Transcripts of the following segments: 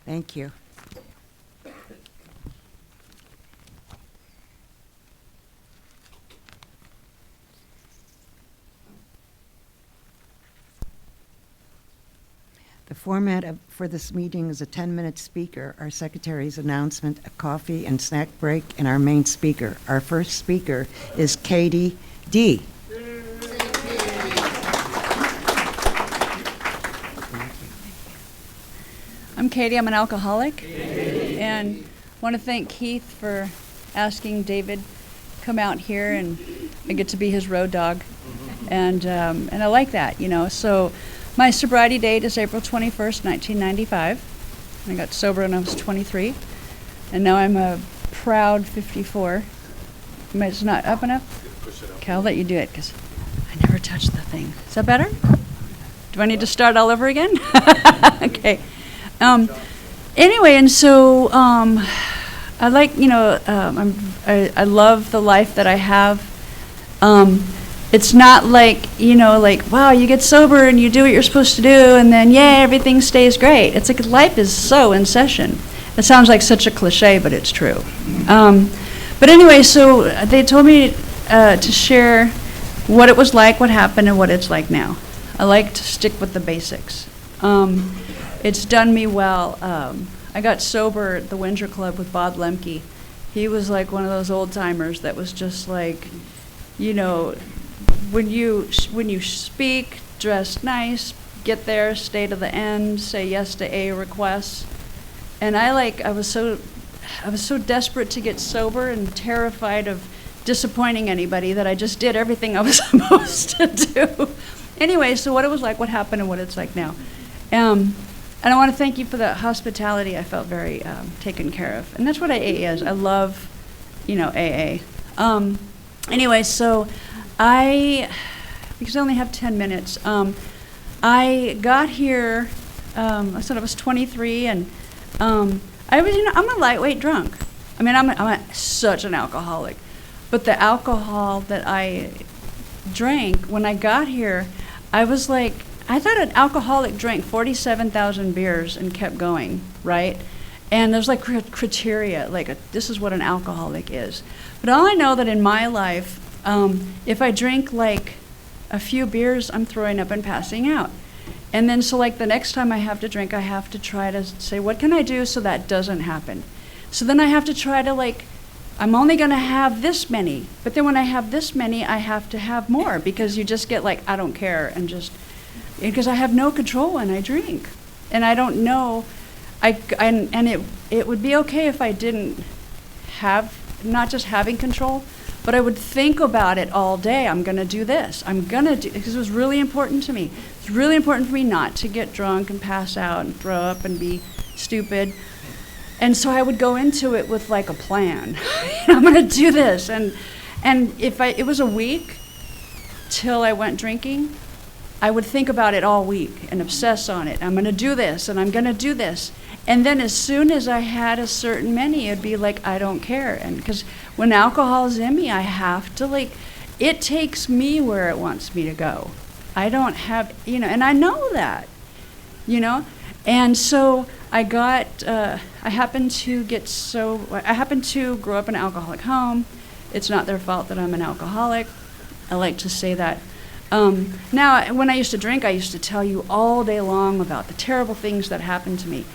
Thank you. The format for this meeting is a 10-minute speaker, our secretary's announcement, a coffee and snack break, and our main speaker. Our first speaker is Katie D. I'm Katie. I'm an alcoholic, and want to thank Keith for asking David to come out here, and I get to be his road dog, and I like that, you know. So my sobriety date is April 21st, 1995. I got sober when I was 23, and now I'm a proud 54. It's not up enough? Okay, I'll let you do it because I never touched the thing. Is that better? Do I need to start all over again? Okay. Anyway, and so I like, you know, I love the life that I have. It's not like, you know, like, wow, you get sober and you do what you're supposed to do and then, yay, everything stays great. It's like life is so in session. It sounds like such a cliche, but it's true. But anyway, so they told me to share what it was like, what happened, and what it's like now. I like to stick with the basics. It's done me well. I got sober at the Windsor Club with Bob Lemke. He was like one of those old timers that was just like, you know, when you speak, dress nice, get there, stay to the end, say yes to A requests. And I was so desperate to get sober and terrified of disappointing anybody that I just did everything I was supposed to do. Anyway, so what it was like, what happened, and what it's like now. And I want to thank you for the hospitality. I felt very taken care of. And that's what AA is. I love, you know, AA. Anyway, so because I only have 10 minutes, I got here, I said I was 23, and I was, you know, I'm a lightweight drunk. I mean, I'm such an alcoholic. But the alcohol that I drank when I got here, I was like, I thought an alcoholic drank 47,000 beers and kept going, right? And there's like criteria, like this is what an alcoholic is. But all I know that in my life, if I drink like a few beers, I'm throwing up and passing out. And then so like the next time I have to drink, I have to try to say, what can I do so that doesn't happen? So then I have to try to like, I'm only gonna have this many. But then when I have this many, I have to have more because you just get like, I don't care, and just, because I have no control when I drink. And I don't know, and it would be okay if I didn't have, not just having control, but I would think about it all day. I'm gonna do this, I'm gonna do, because it was really important to me. It's really important for me not to get drunk and pass out and throw up and be stupid. And so I would go into it with like a plan. I'm gonna do this, and if it was a week till I went drinking, I would think about it all week and obsess on it. I'm gonna do this, and I'm gonna do this. And then as soon as I had a certain many, it'd be like, I don't care. And because when alcohol is in me, I have to like, it takes me where it wants me to go. I don't have, you know, and I know that, you know? And so I happened to grow up in an alcoholic home. It's not their fault that I'm an alcoholic. I like to say that. Now, when I used to drink, I used to tell you all day long about the terrible things that happened to me.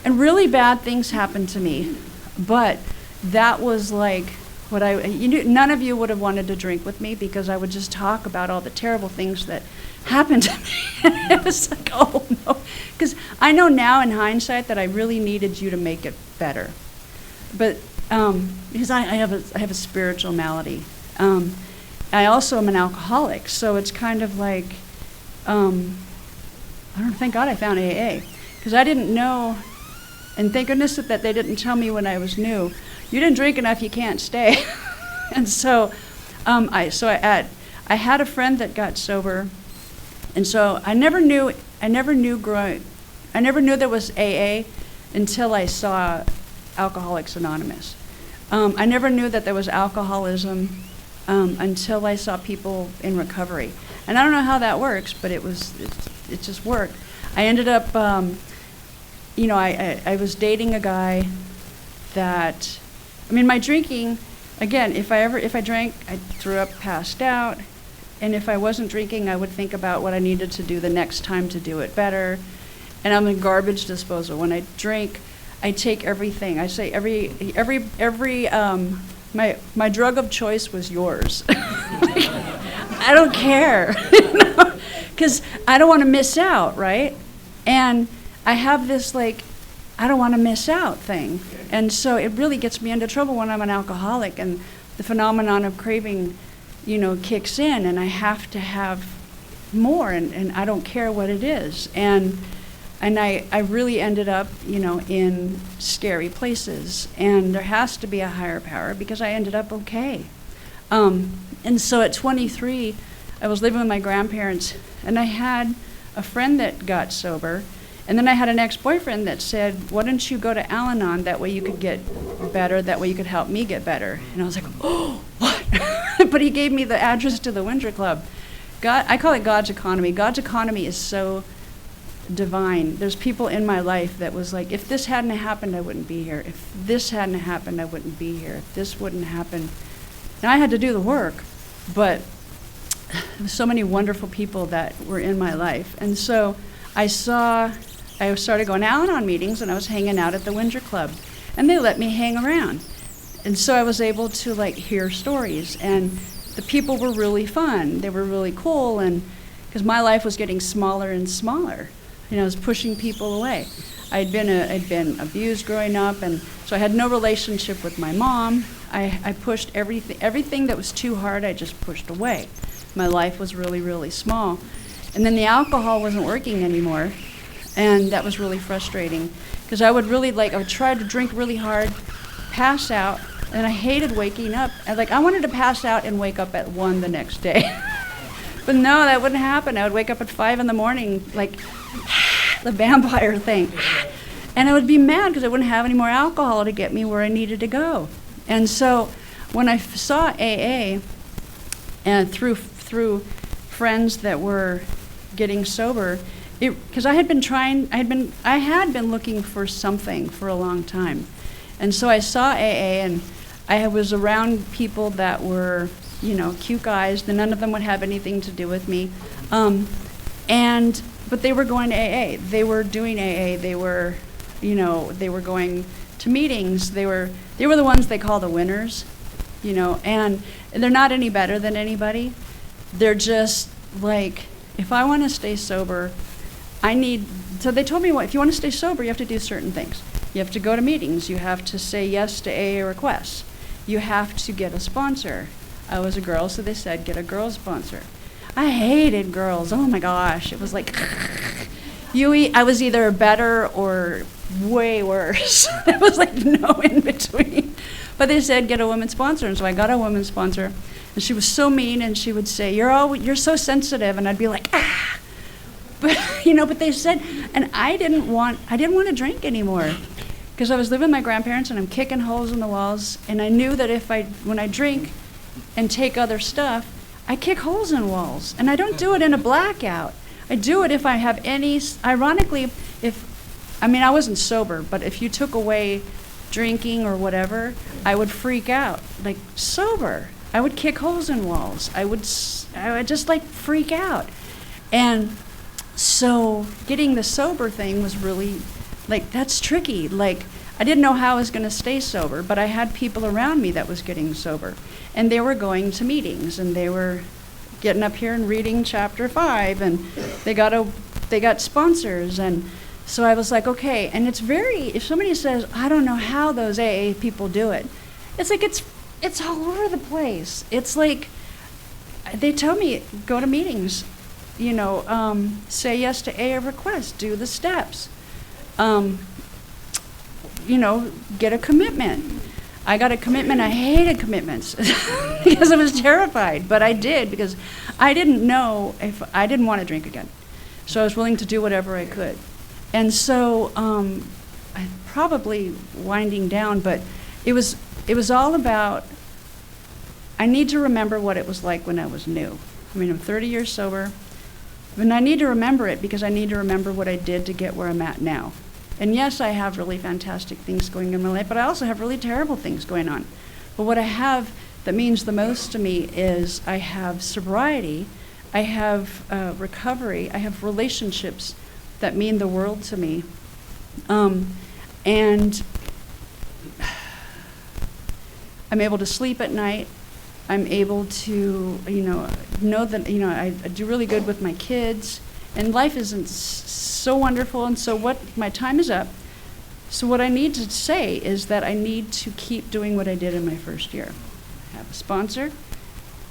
And really bad things happened to me. But that was like what none of you would have wanted to drink with me because I would just talk about all the terrible things that happened to me. It was like, oh no. Because I know now in hindsight that I really needed you to make it better. But because I have a spiritual malady. I also am an alcoholic, so it's kind of like, thank God I found AA, because I didn't know, and thank goodness that they didn't tell me when I was new, you didn't drink enough, you can't stay. And so, I had a friend that got sober, and so I never knew there was AA until I saw Alcoholics Anonymous. I never knew that there was alcoholism until I saw people in recovery. And I don't know how that works, but it just worked. I ended up, I was dating a guy that, my drinking, again, if I drank, I threw up, passed out. And if I wasn't drinking, I would think about what I needed to do the next time to do it better. And I'm a garbage disposal. When I drink, I take everything. I say my drug of choice was yours. I don't care, because I don't want to miss out, right? And I have this I don't want to miss out thing. And so it really gets me into trouble when I'm an alcoholic and the phenomenon of craving, kicks in, and I have to have more, and I don't care what it is. And I really ended up, in scary places. And there has to be a higher power because I ended up okay. And so at 23, I was living with my grandparents, and I had a friend that got sober. And then I had an ex-boyfriend that said, why don't you go to Al-Anon? That way you could get better. That way you could help me get better. And I was like, oh, what? But he gave me the address to the Winter Club. I call it God's economy. God's economy is so divine. There's people in my life that was like, if this hadn't happened, I wouldn't be here. If this hadn't happened, I wouldn't be here. If this wouldn't happen. Now I had to do the work, but there were so many wonderful people that were in my life. And so I started going to Al-Anon meetings, and I was hanging out at the Winter Club, and they let me hang around. And so I was able to hear stories, and the people were really fun. They were really cool, and because my life was getting smaller and smaller, I was pushing people away. I'd been abused growing up, and so I had no relationship with my mom. I pushed everything that was too hard, I just pushed away. My life was really, really small. And then the alcohol wasn't working anymore, and that was really frustrating, because I would try to drink really hard, pass out, and I hated waking up. I wanted to pass out and wake up at 1 the next day. But no, that wouldn't happen. I would wake up at 5 in the morning, the vampire thing. And I would be mad because I wouldn't have any more alcohol to get me where I needed to go. And so when I saw AA, and through friends that were getting sober, because I had been looking for something for a long time. And so I saw AA, and I was around people that were, cute guys. None of them would have anything to do with me. But they were going to AA. They were doing AA. They were going to meetings. They were the ones they call the winners, and they're not any better than anybody. They're just if I want to stay sober, so they told me, if you want to stay sober, you have to do certain things. You have to go to meetings. You have to say yes to AA requests. You have to get a sponsor. I was a girl, so they said, get a girl sponsor. I hated girls. Oh my gosh. It was I was either better or way worse. There was no in between. But they said, get a woman sponsor. And so I got a woman sponsor. And she was so mean, and she would say, you're so sensitive. And I'd be like, ah. But they said, and I didn't want to drink anymore, because I was living with my grandparents, and I'm kicking holes in the walls. And I knew that when I drink and take other stuff, I kick holes in walls. And I don't do it in a blackout. I do it if I have any, ironically, I wasn't sober, but if you took away drinking or whatever, I would freak out. Sober, I would kick holes in walls. I would just freak out. And so getting the sober thing was really, that's tricky. I didn't know how I was going to stay sober, but I had people around me that was getting sober. And they were going to meetings, and they were getting up here and reading chapter 5, and they got sponsors. And so I was like, okay. And if somebody says, I don't know how those AA people do it, it's all over the place. It's they tell me, go to meetings, say yes to AA requests, do the steps, get a commitment. I got a commitment. I hated commitments because I was terrified, but I did, because I didn't know if I didn't want to drink again. So I was willing to do whatever I could. And so I probably winding down, but it was all about, I need to remember what it was like when I was new. I'm 30 years sober, and I need to remember it because I need to remember what I did to get where I'm at now. And yes, I have really fantastic things going in my life, but I also have really terrible things going on. But what I have that means the most to me is I have sobriety, I have recovery, I have relationships that mean the world to me. And I'm able to sleep at night. I'm able to, know that, I do really good with my kids. And life isn't so wonderful. And so my time is up. So what I need to say is that I need to keep doing what I did in my first year. I have a sponsor.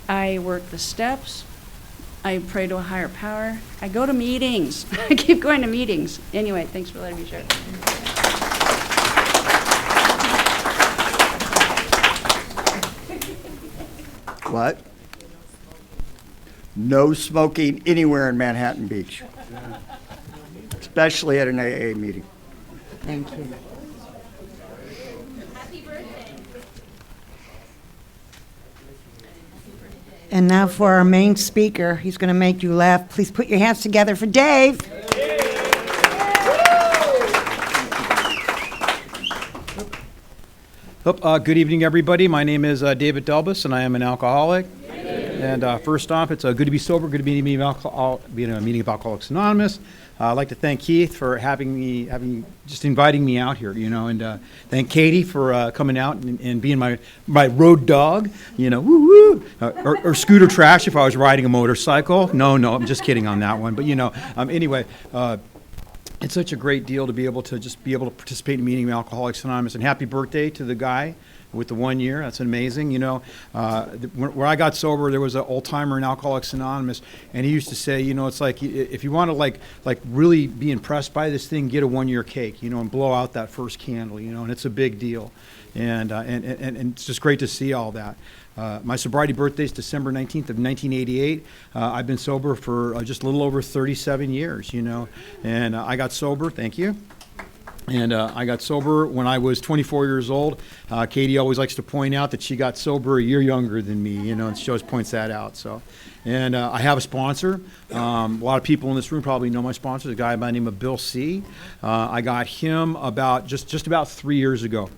I work the steps. I pray to a higher power. I go to meetings. I keep going to meetings. Anyway, thanks for letting me share. What? No smoking anywhere in Manhattan Beach, especially at an AA meeting. Thank you. And now for our main speaker, he's going to make you laugh. Please put your hands together for Dave. Good evening, everybody. My name is David Delbus, and I am an alcoholic. And first off, it's good to be sober, good to be in a meeting of Alcoholics Anonymous. I'd like to thank Keith for just inviting me out here, and thank Katie for coming out and being my road dog, woo woo, or scooter trash if I was riding a motorcycle. No, I'm just kidding on that one. But anyway. It's such a great deal to be able to participate in a meeting of Alcoholics Anonymous. And happy birthday to the guy with the 1 year. That's amazing. Where I got sober, there was an old timer in Alcoholics Anonymous, and he used to say, it's like if you want to like really be impressed by this thing, get a 1 year cake, and blow out that first candle, and it's a big deal. And it's just great to see all that. My sobriety birthday is December 19th of 1988. I've been sober for just a little over 37 years, and I got sober, thank you. And I got sober when I was 24 years old. Katie always likes to point out that she got sober a year younger than me, and she always points that out. So, and I have a sponsor. A lot of people in this room probably know my sponsor, a guy by the name of Bill C. I got him about just about 3 years ago.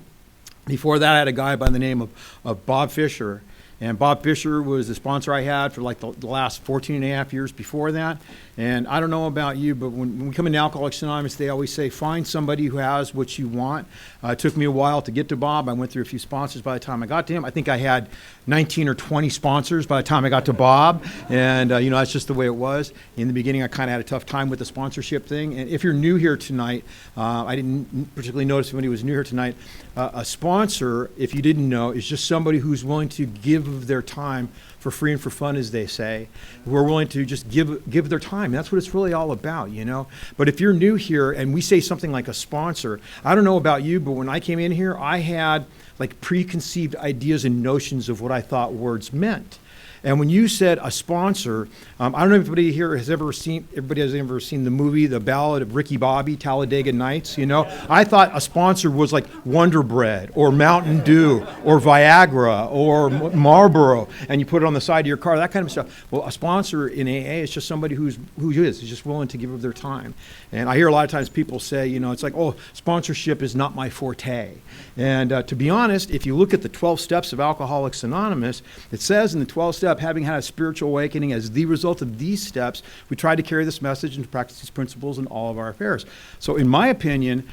Before that, I had a guy by the name of Bob Fisher. And Bob Fisher was the sponsor I had for like the last 14 and a half years before that. And I don't know about you, but when we come into Alcoholics Anonymous, they always say, find somebody who has what you want. It took me a while to get to Bob. I went through a few sponsors by the time I got to him. I think I had 19 or 20 sponsors by the time I got to Bob. And, that's just the way it was. In the beginning, I kind of had a tough time with the sponsorship thing. And if you're new here tonight, I didn't particularly notice if anybody was new here tonight, a sponsor, if you didn't know, is just somebody who's willing to give of their time for free and for fun, as they say, who are willing to just give their time. That's what it's really all about, But if you're new here and we say something like a sponsor, I don't know about you, but when I came in here, I had like preconceived ideas and notions of what I thought words meant. And when you said a sponsor, I don't know if anybody here has ever seen the movie, The Ballad of Ricky Bobby, Talladega Nights, I thought a sponsor was like Wonder Bread or Mountain Dew or Viagra or Marlboro, and you put it on the side of your car, that kind of stuff. Well, a sponsor in AA is just somebody who's just willing to give of their time. And I hear a lot of times people say, it's like, oh, sponsorship is not my forte. And to be honest, if you look at the 12 steps of Alcoholics Anonymous, it says in the 12 steps, having had a spiritual awakening as the result of these steps, we try to carry this message and practice these principles in all of our affairs. So in my opinion,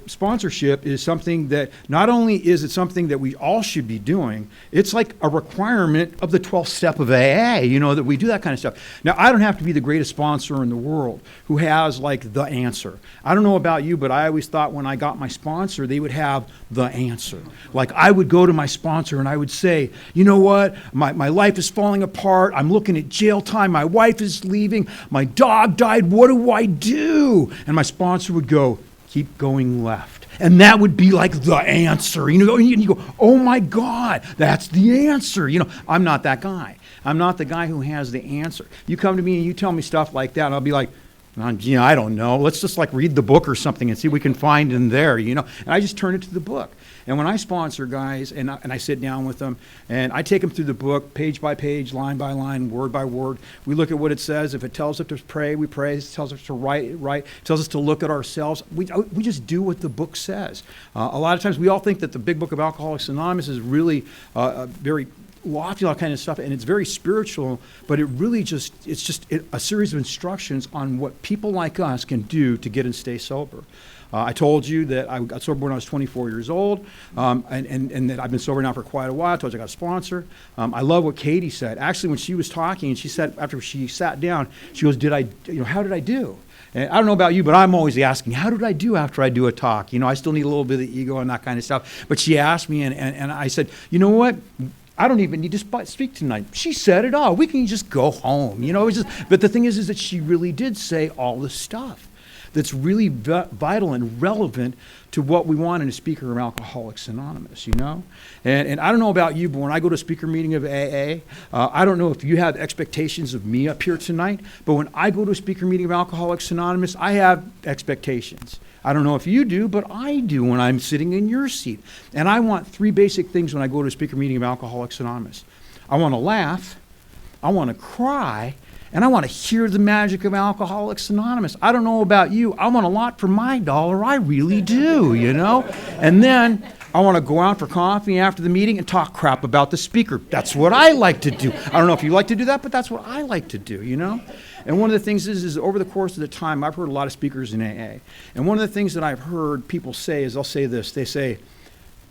sponsorship is something that not only is it something that we all should be doing, it's like a requirement of the 12th step of AA, that we do that kind of stuff. Now, I don't have to be the greatest sponsor in the world who has like the answer. I don't know about you, but I always thought when I got my sponsor, they would have the answer. Like I would go to my sponsor and I would say, you know what, my life is falling apart. I'm looking at jail time. My wife is leaving. My dog died. What do I do? And my sponsor would go, keep going left. And that would be like the answer. And you go, oh my God, that's the answer. I'm not that guy. I'm not the guy who has the answer. You come to me and you tell me stuff like that, and I'll be like, I don't know. Let's just like read the book or something and see what we can find in there, And I just turn it to the book. And when I sponsor guys and I sit down with them and I take them through the book, page by page, line by line, word by word, we look at what it says. If it tells us to pray, we pray. If it tells us to write, it tells us to look at ourselves. We just do what the book says. A lot of times we all think that the big book of Alcoholics Anonymous is really very lofty, all kind of stuff, and it's very spiritual, but it's just a series of instructions on what people like us can do to get and stay sober. I told you that I got sober when I was 24 years old, and that I've been sober now for quite a while. I told you I got a sponsor. I love what Katie said. Actually, when she was talking, she said, after she sat down, she goes, how did I do? And I don't know about you, but I'm always asking, how did I do after I do a talk? I still need a little bit of ego and that kind of stuff. But she asked me, and I said, you know what? I don't even need to speak tonight. She said it all. We can just go home. But the thing is that she really did say all the stuff that's really vital and relevant to what we want in a speaker of Alcoholics Anonymous, And I don't know about you, but when I go to a speaker meeting of AA, I don't know if you have expectations of me up here tonight, but when I go to a speaker meeting of Alcoholics Anonymous, I have expectations. I don't know if you do, but I do when I'm sitting in your seat. And I want 3 basic things when I go to a speaker meeting of Alcoholics Anonymous. I want to laugh, I want to cry, and I want to hear the magic of Alcoholics Anonymous. I don't know about you. I want a lot for my dollar. I really do, And then I want to go out for coffee after the meeting and talk crap about the speaker. That's what I like to do. I don't know if you like to do that, but that's what I like to do, And one of the things is over the course of the time, I've heard a lot of speakers in AA. And one of the things that I've heard people say is they'll say this. They say,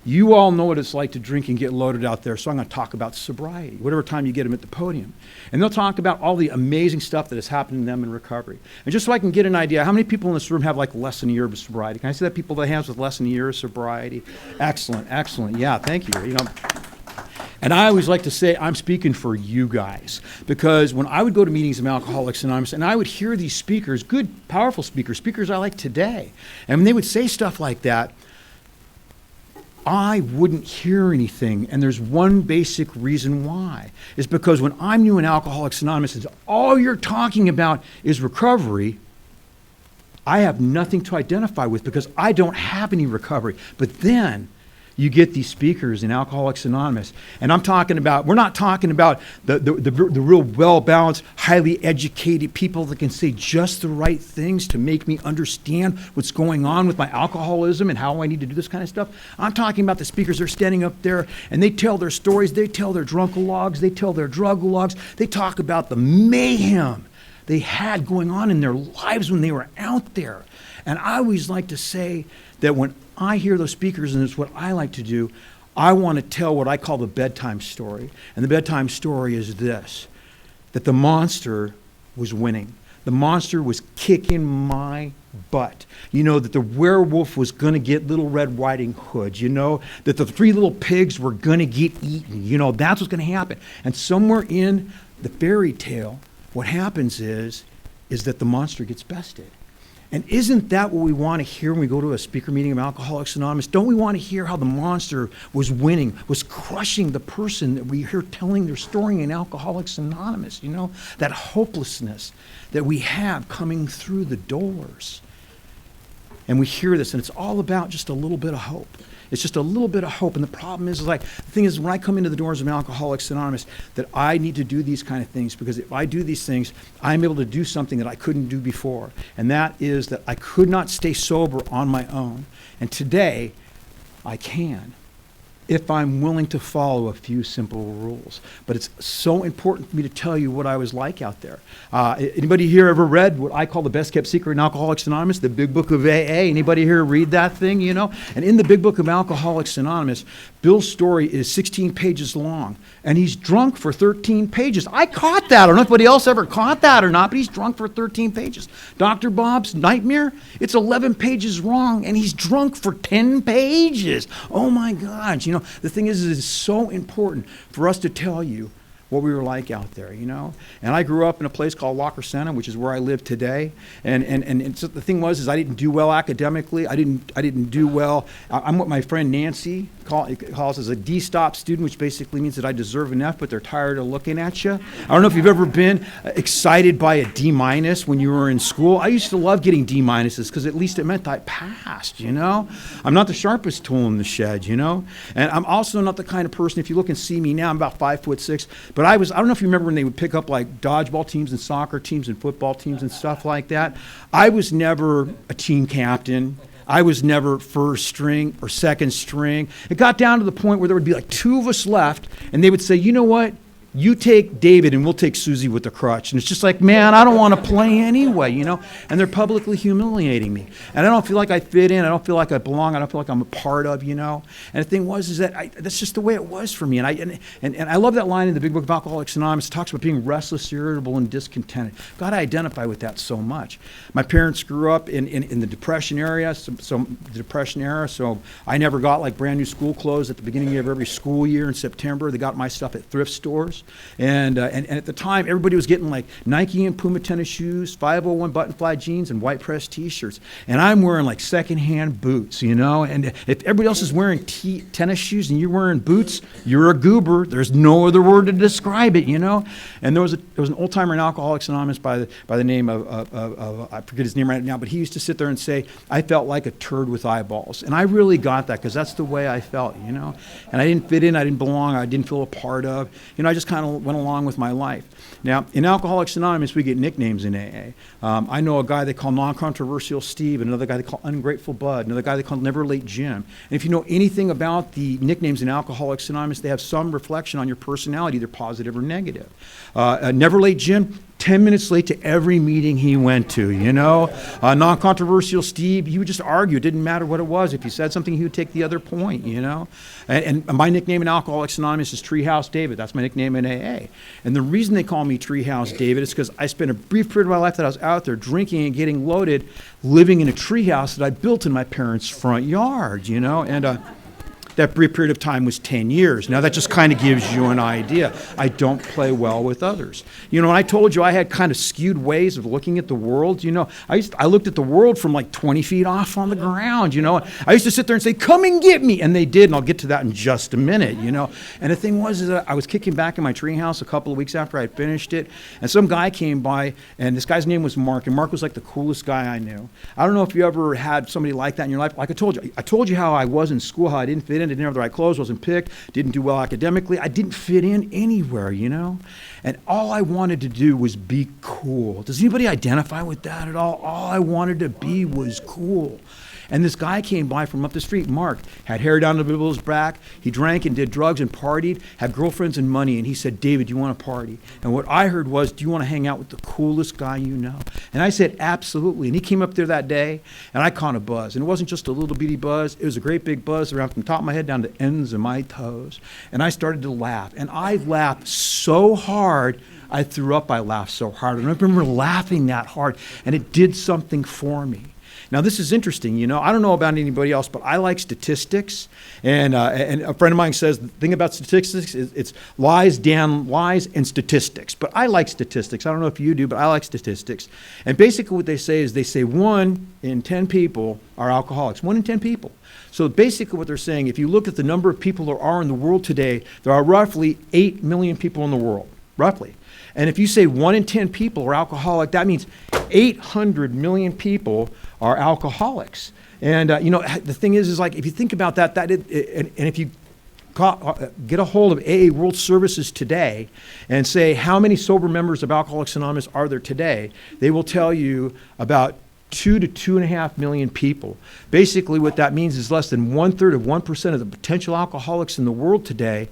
you all know what it's like to drink and get loaded out there, so I'm going to talk about sobriety, whatever time you get them at the podium. And they'll talk about all the amazing stuff that has happened to them in recovery. And just so I can get an idea, how many people in this room have like less than a year of sobriety? Can I see that people that have with less than a year of sobriety? Excellent, excellent. Yeah, thank you. And I always like to say I'm speaking for you guys, because when I would go to meetings of Alcoholics Anonymous and I would hear these speakers, good, powerful speakers I like today, and when they would say stuff like that, I wouldn't hear anything. And there's one basic reason why. It's because when I'm new in Alcoholics Anonymous and all you're talking about is recovery, I have nothing to identify with because I don't have any recovery. But then you get these speakers in Alcoholics Anonymous, and we're not talking about the real well-balanced, highly educated people that can say just the right things to make me understand what's going on with my alcoholism and how I need to do this kind of stuff. I'm talking about the speakers that are standing up there, and they tell their stories, they tell their drunk logs, they tell their drug logs, they talk about the mayhem they had going on in their lives when they were out there. And I always like to say that when I hear those speakers, and it's what I like to do, I want to tell what I call the bedtime story. And the bedtime story is this, that the monster was winning. The monster was kicking my butt. That the werewolf was going to get Little Red Riding Hood. That the 3 little pigs were going to get eaten. That's what's going to happen. And somewhere in the fairy tale, what happens is that the monster gets bested. And isn't that what we want to hear when we go to a speaker meeting of Alcoholics Anonymous? Don't we want to hear how the monster was winning, was crushing the person that we hear telling their story in Alcoholics Anonymous? That hopelessness that we have coming through the doors. And we hear this, and it's all about just a little bit of hope. It's just a little bit of hope. And the problem is the thing is, when I come into the doors of Alcoholics Anonymous, that I need to do these kind of things, because if I do these things, I'm able to do something that I couldn't do before. And that is that I could not stay sober on my own. And today, I can, if I'm willing to follow a few simple rules. But it's so important for me to tell you what I was like out there. Anybody here ever read what I call the best kept secret in Alcoholics Anonymous, the Big Book of AA? Anybody here read that thing, And in the Big Book of Alcoholics Anonymous, Bill's story is 16 pages long, and he's drunk for 13 pages. I caught that. I don't know if anybody else ever caught that or not, but he's drunk for 13 pages. Dr. Bob's Nightmare, it's 11 pages long, and he's drunk for 10 pages. Oh my gosh. The thing is it's so important for us to tell you what we were like out there, you know. And I grew up in a place called Walker Center, which is where I live today. And so the thing was I didn't do well academically. I didn't do well. I'm what my friend Nancy calls as a D-stop student, which basically means that I deserve an F, but they're tired of looking at you. I don't know if you've ever been excited by a D- when you were in school. I used to love getting D- because at least it meant I passed, you know. I'm not the sharpest tool in the shed, you know. And I'm also not the kind of person, if you look and see me now, I'm about 5'6", but I don't know if you remember when they would pick up like dodgeball teams and soccer teams and football teams and stuff like that. I was never a team captain. I was never first string or second string. It got down to the point where there would be like 2 of us left, and they would say, you know what? You take David and we'll take Susie with the crutch. And it's just like, man, I don't want to play anyway, you know? And they're publicly humiliating me. And I don't feel like I fit in. I don't feel like I belong. I don't feel like I'm a part of, you know? And the thing is that that's just the way it was for me. And I love that line in the Big Book of Alcoholics Anonymous. It talks about being restless, irritable, and discontented. God, I identify with that so much. My parents grew up in the Depression era, so I never got like brand new school clothes at the beginning of every school year in September. They got my stuff at thrift stores. And at the time, everybody was getting like Nike and Puma tennis shoes, 501 button fly jeans, and white press T-shirts. And I'm wearing like secondhand boots, you know. And if everybody else is wearing tennis shoes and you're wearing boots, you're a goober. There's no other word to describe it, you know. And there was an old timer in Alcoholics Anonymous by the name of I forget his name right now, but he used to sit there and say, I felt like a turd with eyeballs. And I really got that because that's the way I felt, you know. And I didn't fit in. I didn't belong. I didn't feel a part of. You know, I just kind of went along with my life. Now, in Alcoholics Anonymous, we get nicknames in AA. I know a guy they call Non-Controversial Steve, and another guy they call Ungrateful Bud, another guy they call Never Late Jim. And if you know anything about the nicknames in Alcoholics Anonymous, they have some reflection on your personality, either positive or negative. Never Late Jim, 10 minutes late to every meeting he went to, you know. Non-controversial Steve, he would just argue. It didn't matter what it was. If you said something, he would take the other point, you know. And my nickname in Alcoholics Anonymous is Treehouse David. That's my nickname in AA. And the reason they call me Treehouse David is because I spent a brief period of my life that I was out there drinking and getting loaded, living in a treehouse that I built in my parents' front yard, you know. And that brief period of time was 10 years. Now, that just kind of gives you an idea. I don't play well with others. You know, and I told you I had kind of skewed ways of looking at the world. You know, I looked at the world from like 20 feet off on the ground, you know. I used to sit there and say, come and get me. And they did, and I'll get to that in just a minute, you know. And the thing was is that I was kicking back in my treehouse a couple of weeks after I had finished it, and some guy came by, and this guy's name was Mark, and Mark was like the coolest guy I knew. I don't know if you ever had somebody like that in your life. Like I told you how I was in school, how I didn't fit in, didn't have the right clothes, wasn't picked, didn't do well academically. I didn't fit in anywhere, you know? And all I wanted to do was be cool. Does anybody identify with that at all? All I wanted to be was cool. And this guy came by from up the street, Mark, had hair down to the middle of his back. He drank and did drugs and partied, had girlfriends and money. And he said, David, do you want to party? And what I heard was, do you want to hang out with the coolest guy you know? And I said, absolutely. And he came up there that day, and I caught a buzz. And it wasn't just a little bitty buzz. It was a great big buzz around from the top of my head down to the ends of my toes. And I started to laugh. And I laughed so hard, I threw up. I laughed so hard. And I remember laughing that hard, and it did something for me. Now, this is interesting, you know. I don't know about anybody else, but I like statistics. And a friend of mine says the thing about statistics is it's lies, and statistics. But I like statistics. I don't know if you do, but I like statistics. And basically what they say is 1 in 10 people are alcoholics. 1 in 10 people. So basically what they're saying, if you look at the number of people there are in the world today, there are roughly 8 million people in the world, roughly. And if you say 1 in 10 people are alcoholic, that means 800 million people are alcoholics. And, you know, the thing is like, if you think about that, and if you get a hold of AA World Services today and say, how many sober members of Alcoholics Anonymous are there today? They will tell you about 2 to 2.5 million people. Basically, what that means is less than 1/3 of 1% of the potential alcoholics in the world today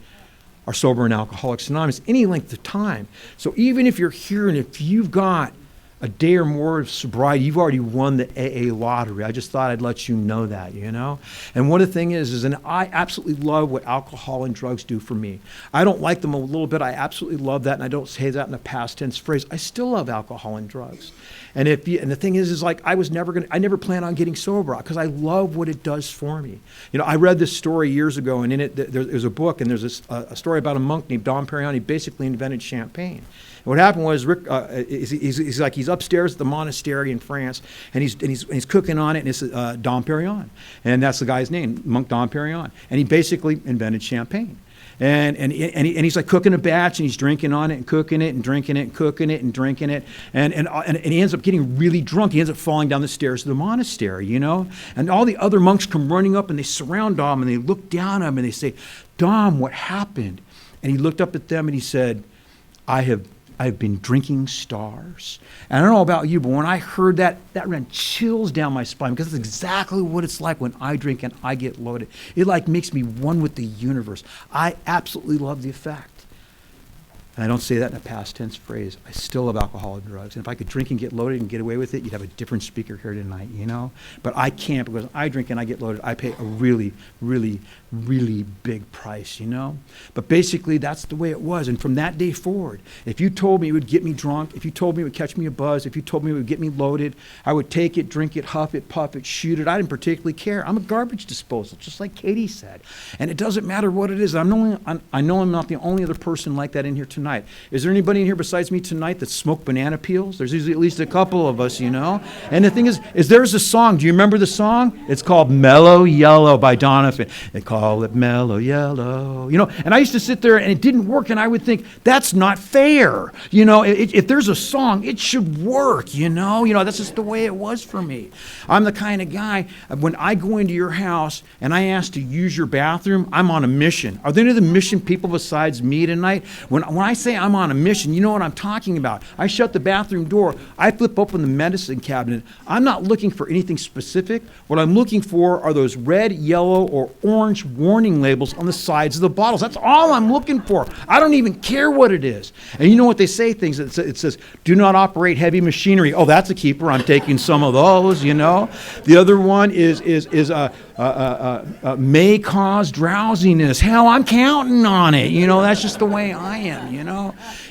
are sober in Alcoholics Anonymous any length of time. So even if you're here and if you've got a day or more of sobriety, you've already won the AA lottery. I just thought I'd let you know that, you know? And one of the things is, and I absolutely love what alcohol and drugs do for me. I don't like them a little bit. I absolutely love that, and I don't say that in a past tense phrase. I still love alcohol and drugs. And the thing is like, I never plan on getting sober because I love what it does for me. You know, I read this story years ago, and in it, there's a book, and there's a story about a monk named Dom Perignon. He basically invented champagne. And what happened was, Rick, he's upstairs at the monastery in France, and he's cooking on it, and it's Dom Perignon. And that's the guy's name, Monk Dom Perignon. And he basically invented champagne. And he's like cooking a batch, and he's drinking on it and cooking it and drinking it and cooking it and drinking it. And he ends up getting really drunk. He ends up falling down the stairs of the monastery, you know. And all the other monks come running up, and they surround Dom, and they look down at him, and they say, "Dom, what happened?" And he looked up at them, and he said, I've been drinking stars. And I don't know about you, but when I heard that, that ran chills down my spine, because that's exactly what it's like when I drink and I get loaded. It like makes me one with the universe. I absolutely love the effect. And I don't say that in a past tense phrase. I still love alcohol and drugs. And if I could drink and get loaded and get away with it, you'd have a different speaker here tonight, you know? But I can't, because I drink and I get loaded. I pay a really, really, really big price, you know? But basically, that's the way it was. And from that day forward, if you told me it would get me drunk, if you told me it would catch me a buzz, if you told me it would get me loaded, I would take it, drink it, huff it, puff it, shoot it. I didn't particularly care. I'm a garbage disposal, just like Katie said. And it doesn't matter what it is. I know I'm not the only other person like that in here tonight. Is there anybody in here besides me tonight that smoked banana peels? There's usually at least a couple of us, you know? And the thing is there's a song. Do you remember the song? It's called Mellow Yellow by Donovan. They call it Mellow Yellow, you know? And I used to sit there, and it didn't work, and I would think, that's not fair. You know, if there's a song, it should work, you know? You know, that's just the way it was for me. I'm the kind of guy, when I go into your house and I ask to use your bathroom, I'm on a mission. Are there any other mission people besides me tonight? When I say I'm on a mission, you know what I'm talking about. I shut the bathroom door. I flip open the medicine cabinet. I'm not looking for anything specific. What I'm looking for are those red, yellow, or orange warning labels on the sides of the bottles. That's all I'm looking for. I don't even care what it is. And you know what they say things? It says, do not operate heavy machinery. Oh, that's a keeper. I'm taking some of those, you know. The other one is may cause drowsiness. Hell, I'm counting on it. You know, that's just the way I am, you know.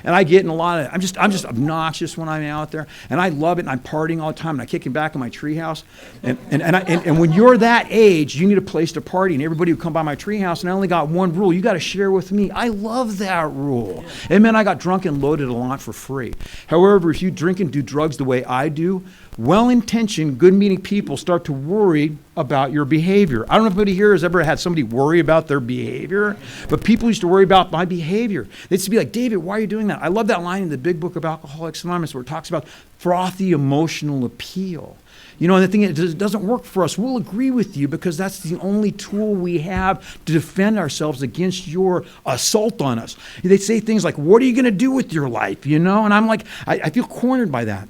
And I get in a lot of, I'm just obnoxious when I'm out there, and I love it, and I'm partying all the time, and I kick it back in my treehouse. And when you're that age, you need a place to party, and everybody would come by my treehouse, and I only got one rule: you got to share with me. I love that rule. It meant I got drunk and loaded a lot for free. However, if you drink and do drugs the way I do, well-intentioned, good-meaning people start to worry about your behavior. I don't know if anybody here has ever had somebody worry about their behavior, but people used to worry about my behavior. They used to be like, David, why are you doing that? I love that line in the big book of Alcoholics Anonymous where it talks about frothy emotional appeal. You know, and the thing is, it doesn't work for us. We'll agree with you because that's the only tool we have to defend ourselves against your assault on us. They say things like, what are you going to do with your life? You know, and I'm like, I feel cornered by that.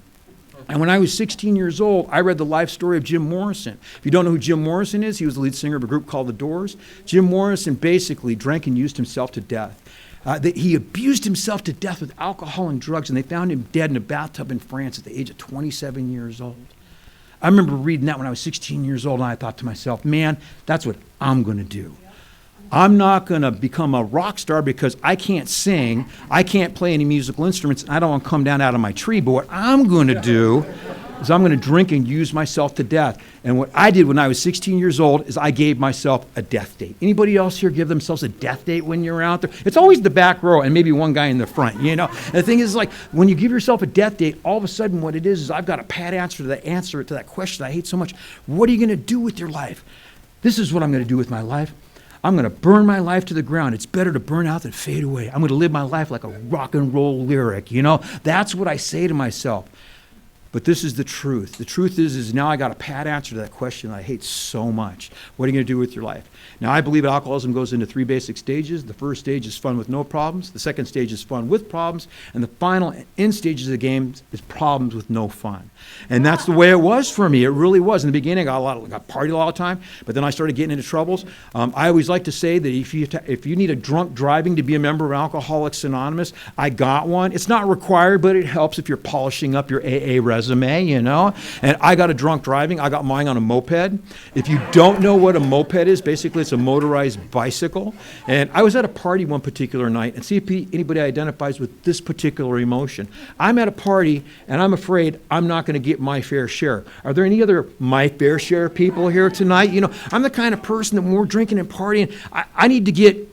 And when I was 16 years old, I read the life story of Jim Morrison. If you don't know who Jim Morrison is, he was the lead singer of a group called The Doors. Jim Morrison basically drank and used himself to death. He abused himself to death with alcohol and drugs, and they found him dead in a bathtub in France at the age of 27 years old. I remember reading that when I was 16 years old, and I thought to myself, man, that's what I'm going to do. I'm not going to become a rock star because I can't sing, I can't play any musical instruments, and I don't want to come down out of my tree. But what I'm going to do is I'm going to drink and use myself to death. And what I did when I was 16 years old is I gave myself a death date. Anybody else here give themselves a death date when you're out there? It's always the back row and maybe one guy in the front, you know. And the thing is, like, when you give yourself a death date, all of a sudden what it is I've got a pat answer to that question I hate so much. What are you going to do with your life? This is what I'm going to do with my life. I'm going to burn my life to the ground. It's better to burn out than fade away. I'm going to live my life like a rock and roll lyric, you know. That's what I say to myself. But this is the truth. The truth is now I got a pat answer to that question that I hate so much. What are you going to do with your life? Now, I believe alcoholism goes into 3 basic stages. The first stage is fun with no problems. The second stage is fun with problems. And the final end stages of the game is problems with no fun. And that's the way it was for me. It really was. In the beginning, I got partied all the time, but then I started getting into troubles. I always like to say that if you need a drunk driving to be a member of Alcoholics Anonymous, I got one. It's not required, but it helps if you're polishing up your AA resume, you know. And I got a drunk driving. I got mine on a moped. If you don't know what a moped is, basically it's a motorized bicycle. And I was at a party one particular night, and see if anybody identifies with this particular emotion. I'm at a party, and I'm afraid I'm not going to get my fair share. Are there any other my fair share people here tonight? You know, I'm the kind of person that when we're drinking and partying, I need to get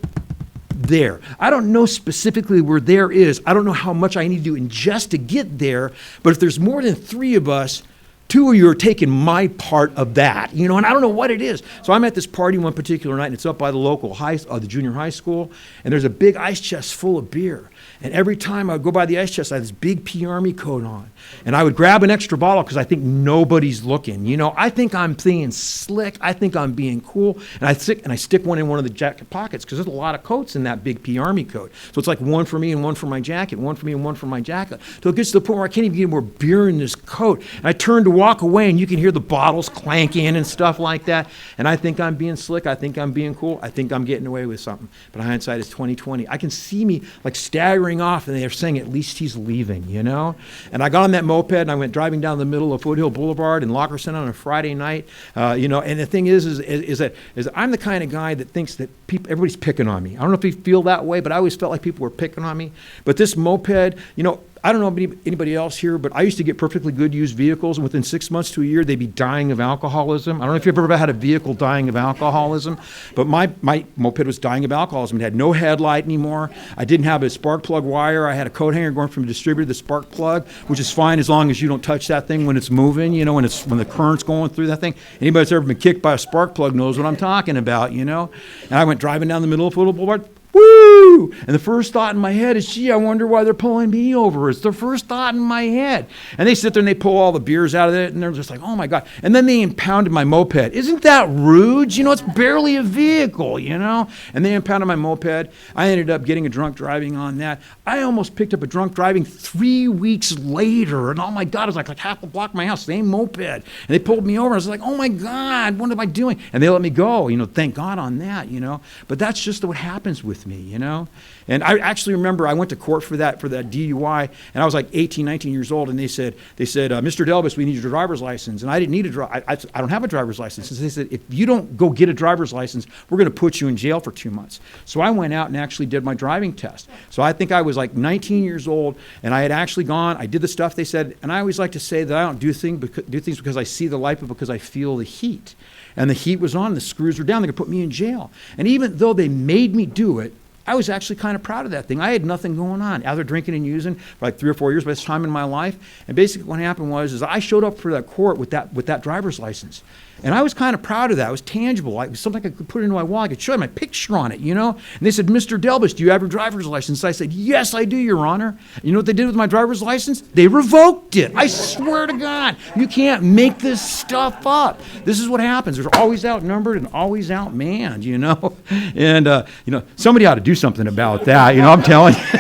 there. I don't know specifically where there is. I don't know how much I need to ingest to get there, but if there's more than 3 of us, 2 of you are taking my part of that, you know, and I don't know what it is. So I'm at this party one particular night, and it's up by the local the junior high school, and there's a big ice chest full of beer. And every time I would go by the ice chest, I had this big P Army coat on. And I would grab an extra bottle because I think nobody's looking. You know, I think I'm being slick. I think I'm being cool. And I stick one in one of the jacket pockets because there's a lot of coats in that big P Army coat. So it's like one for me and one for my jacket, one for me and one for my jacket. So it gets to the point where I can't even get more beer in this coat. And I turn to walk away, and you can hear the bottles clanking and stuff like that. And I think I'm being slick. I think I'm being cool. I think I'm getting away with something. But hindsight is 20/20. I can see me like staggering off, and they're saying at least he's leaving, you know. And I got on that moped, and I went driving down the middle of Foothill Boulevard in Locker Center on a Friday night, you know. And the thing is that I'm the kind of guy that thinks that everybody's picking on me. I don't know if you feel that way, but I always felt like people were picking on me. But this moped, you know, I don't know about anybody else here, but I used to get perfectly good used vehicles, and within 6 months to a year, they'd be dying of alcoholism. I don't know if you've ever had a vehicle dying of alcoholism, but my moped was dying of alcoholism. It had no headlight anymore. I didn't have a spark plug wire. I had a coat hanger going from a distributor to the spark plug, which is fine as long as you don't touch that thing when it's moving, you know, when the current's going through that thing. Anybody that's ever been kicked by a spark plug knows what I'm talking about, you know. And I went driving down the middle of Foothill Boulevard. Woo! And the first thought in my head is, gee, I wonder why they're pulling me over. It's the first thought in my head. And they sit there and they pull all the beers out of it, and they're just like, oh my God. And then they impounded my moped. Isn't that rude? You know, it's barely a vehicle, you know? And they impounded my moped. I ended up getting a drunk driving on that. I almost picked up a drunk driving 3 weeks later. And oh my God, it was like half a block from my house, same moped. And they pulled me over. I was like, oh my God, what am I doing? And they let me go, you know, thank God on that, you know? But that's just what happens with me, you know? And I actually remember I went to court for that DUI, and I was like 18, 19 years old, and they said, Mr. Delbus, we need your driver's license. And I didn't need I don't have a driver's license. And they said, if you don't go get a driver's license, we're going to put you in jail for 2 months. So I went out and actually did my driving test. So I think I was like 19 years old, and I had actually gone, I did the stuff they said, and I always like to say that I don't do things because I see the light, but because I feel the heat. And the heat was on, the screws were down, they could put me in jail. And even though they made me do it, I was actually kind of proud of that thing. I had nothing going on, out there drinking and using for like 3 or 4 years by this time in my life. And basically what happened was I showed up for that court with that driver's license. And I was kind of proud of that. It was tangible. It was something I could put into my wallet. I could show my picture on it, you know. And they said, Mr. Delbus, do you have your driver's license? I said, yes, I do, Your Honor. You know what they did with my driver's license? They revoked it. I swear to God, you can't make this stuff up. This is what happens. They're always outnumbered and always outmanned, you know. And, you know, somebody ought to do something about that, you know, I'm telling you.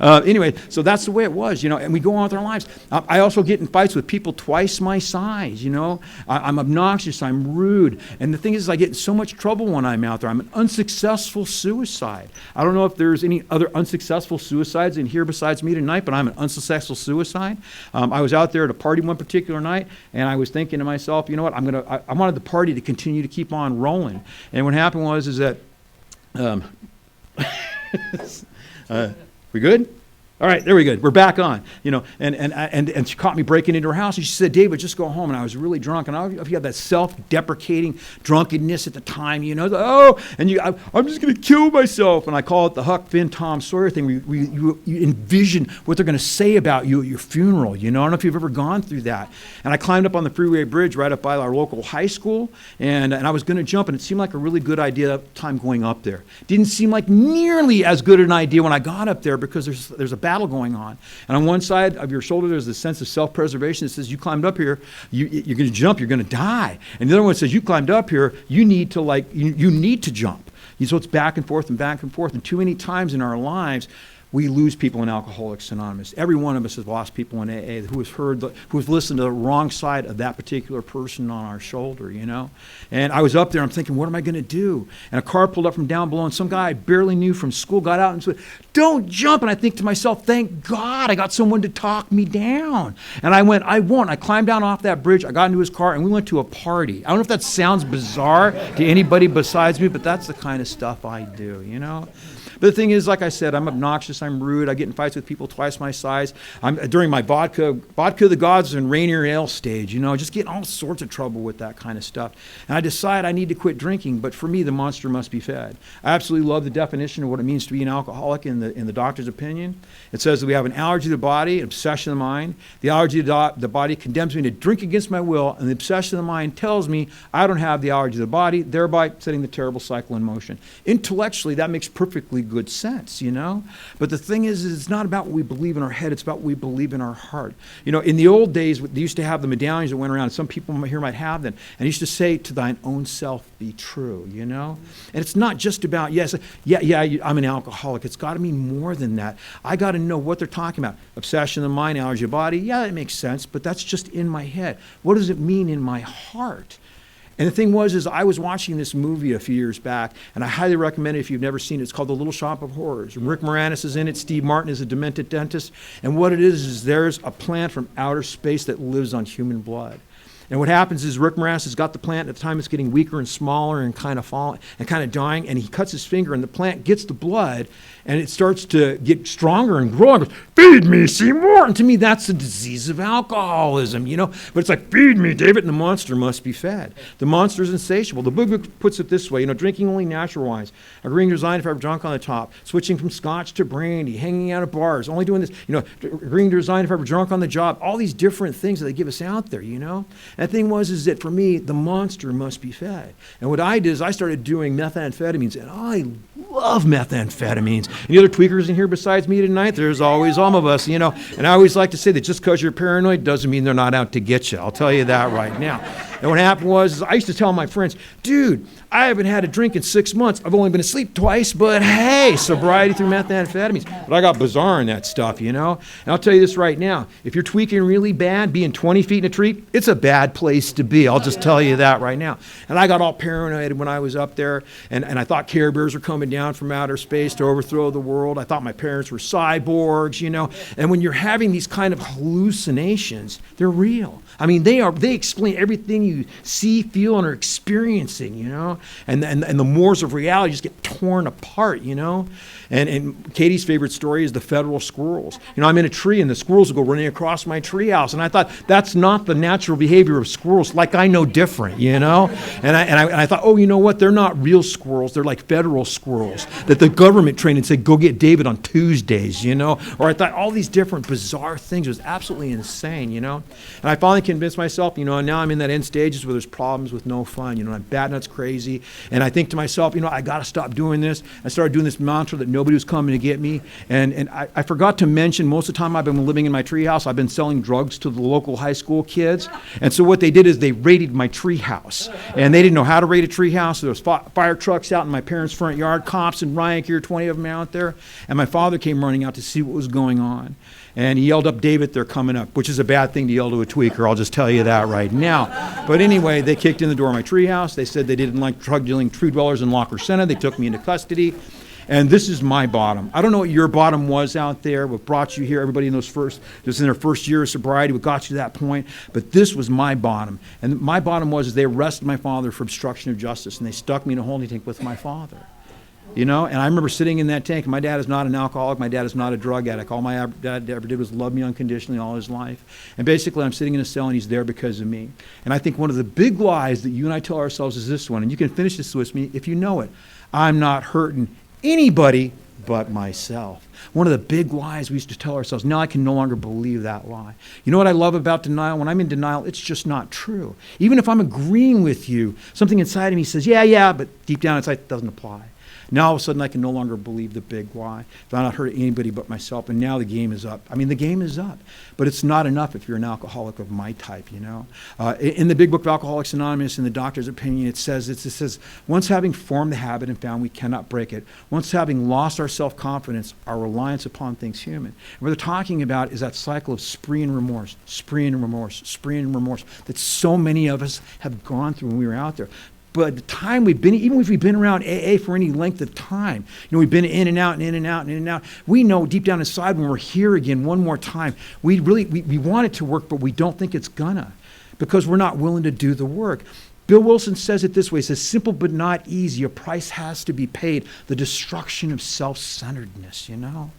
Anyway, so that's the way it was, you know, and we go on with our lives. I also get in fights with people twice my size, you know. I'm obnoxious, I'm rude. And the thing is, I get in so much trouble when I'm out there. I'm an unsuccessful suicide. I don't know if there's any other unsuccessful suicides in here besides me tonight, but I'm an unsuccessful suicide. I was out there at a party one particular night, and I was thinking to myself, you know what, I wanted the party to continue to keep on rolling. And what happened was that, we good? All right, there we go. We're back on, you know, and she caught me breaking into her house, and she said, David, just go home. And I was really drunk, and if you had that self-deprecating drunkenness at the time, you know, I'm just going to kill myself. And I call it the Huck, Finn, Tom Sawyer thing. You envision what they're going to say about you at your funeral, you know. I don't know if you've ever gone through that. And I climbed up on the freeway bridge right up by our local high school, and I was going to jump, and it seemed like a really good idea at the time going up there. Didn't seem like nearly as good an idea when I got up there because there's a battle going on. And on one side of your shoulder, there's this sense of self-preservation that says, you climbed up here, you're going to jump, you're going to die. And the other one says, you climbed up here, you need to you need to jump. So it's back and forth and back and forth. And too many times in our lives, we lose people in Alcoholics Anonymous. Every one of us has lost people in AA who has listened to the wrong side of that particular person on our shoulder, you know? And I was up there, I'm thinking, what am I going to do? And a car pulled up from down below, and some guy I barely knew from school got out and said, don't jump. And I think to myself, thank God I got someone to talk me down. And I went, I won't. I climbed down off that bridge, I got into his car, and we went to a party. I don't know if that sounds bizarre to anybody besides me, but that's the kind of stuff I do, you know? But the thing is, like I said, I'm obnoxious, I'm rude, I get in fights with people twice my size. During my vodka the gods and Rainier Ale stage, you know, just get all sorts of trouble with that kind of stuff. And I decide I need to quit drinking, but for me, the monster must be fed. I absolutely love the definition of what it means to be an alcoholic in the doctor's opinion. It says that we have an allergy to the body, an obsession of the mind. The allergy to the body condemns me to drink against my will, and the obsession of the mind tells me I don't have the allergy to the body, thereby setting the terrible cycle in motion. Intellectually, that makes perfectly good sense, you know? But the thing is it's not about what we believe in our head, it's about what we believe in our heart. You know, in the old days, they used to have the medallions that went around, and some people here might have them, and they used to say, to thine own self be true, you know? And it's not just about, I'm an alcoholic. It's got to mean more than that. I got to know what they're talking about. Obsession of the mind, allergy of the body, yeah, that makes sense, but that's just in my head. What does it mean in my heart? And the thing was, I was watching this movie a few years back, and I highly recommend it if you've never seen it. It's called The Little Shop of Horrors. And Rick Moranis is in it. Steve Martin is a demented dentist. And what it is there's a plant from outer space that lives on human blood. And what happens is Rick Moranis has got the plant, at the time it's getting weaker and smaller and kind of falling and kind of dying, and he cuts his finger, and the plant gets the blood, and it starts to get stronger and grow and goes, feed me, Seymour. And to me, that's the disease of alcoholism, you know? But it's like, feed me, David, and the monster must be fed. The monster is insatiable. The book puts it this way, you know, drinking only natural wines, agreeing to resign if ever drunk on the top, switching from scotch to brandy, hanging out of bars, only doing this, you know, agreeing to resign if ever drunk on the job, all these different things that they give us out there, you know? And the thing is that for me, the monster must be fed. And what I did is I started doing methamphetamines, and I love methamphetamines. Any other tweakers in here besides me tonight? There's always some of us, you know. And I always like to say that just because you're paranoid doesn't mean they're not out to get you. I'll tell you that right now. And what happened was I used to tell my friends, dude, I haven't had a drink in 6 months. I've only been asleep twice, but hey, sobriety through methamphetamines. But I got bizarre in that stuff, you know. And I'll tell you this right now. If you're tweaking really bad, being 20 feet in a tree, it's a bad place to be. I'll just tell you that right now. And I got all paranoid when I was up there, and I thought Care Bears were coming down from outer space to overthrow the world. I thought my parents were cyborgs, you know. And when you're having these kind of hallucinations, they're real. I mean, they explain everything you see, feel, and are experiencing, you know. And the moors of reality just get torn apart, you know. And Katie's favorite story is the federal squirrels. You know, I'm in a tree and the squirrels will go running across my treehouse. And I thought, that's not the natural behavior of squirrels, like I know different, you know? And I thought, oh, you know what? They're not real squirrels. They're like federal squirrels that the government trained and said, go get David on Tuesdays, you know? Or I thought all these different bizarre things. It was absolutely insane, you know? And I finally convinced myself, you know, and now I'm in that end stages where there's problems with no fun. You know, I'm bat nuts crazy. And I think to myself, you know, I got to stop doing this. I started doing this mantra that nobody was coming to get me. And I forgot to mention, most of the time I've been living in my treehouse, I've been selling drugs to the local high school kids. And so what they did is they raided my treehouse. And they didn't know how to raid a treehouse. So there was fire trucks out in my parents' front yard, cops in riot gear, 20 of them out there. And my father came running out to see what was going on. And he yelled up, David, they're coming up, which is a bad thing to yell to a tweaker. I'll just tell you that right now. But anyway, they kicked in the door of my treehouse. They said they didn't like drug-dealing true dwellers in Locker Center. They took me into custody. And this is my bottom. I don't know what your bottom was out there, what brought you here, everybody in those just in their first year of sobriety, what got you to that point. But this was my bottom. And my bottom was they arrested my father for obstruction of justice, and they stuck me in a holding tank with my father. You know, and I remember sitting in that tank, and my dad is not an alcoholic, my dad is not a drug addict. All my dad ever did was love me unconditionally all his life. And basically I'm sitting in a cell and he's there because of me. And I think one of the big lies that you and I tell ourselves is this one, and you can finish this with me if you know it. I'm not hurting anybody but myself. One of the big lies we used to tell ourselves. Now I can no longer believe that lie. You know what I love about denial? When I'm in denial, it's just not true. Even if I'm agreeing with you, something inside of me says, yeah, but deep down inside it doesn't apply. Now all of a sudden I can no longer believe the big why. If I'm not hurt anybody but myself, and now the game is up. I mean, the game is up, but it's not enough if you're an alcoholic of my type, you know. In the big book of Alcoholics Anonymous, in the doctor's opinion, it says, once having formed the habit and found we cannot break it, once having lost our self-confidence, our reliance upon things human. And what they're talking about is that cycle of spree and remorse, spree and remorse, spree and remorse that so many of us have gone through when we were out there. But the time we've been, even if we've been around AA for any length of time, you know, we've been in and out and in and out and in and out. We know deep down inside when we're here again one more time, we want it to work, but we don't think it's gonna, because we're not willing to do the work. Bill Wilson says it this way, he says, simple but not easy, a price has to be paid, the destruction of self-centeredness, you know?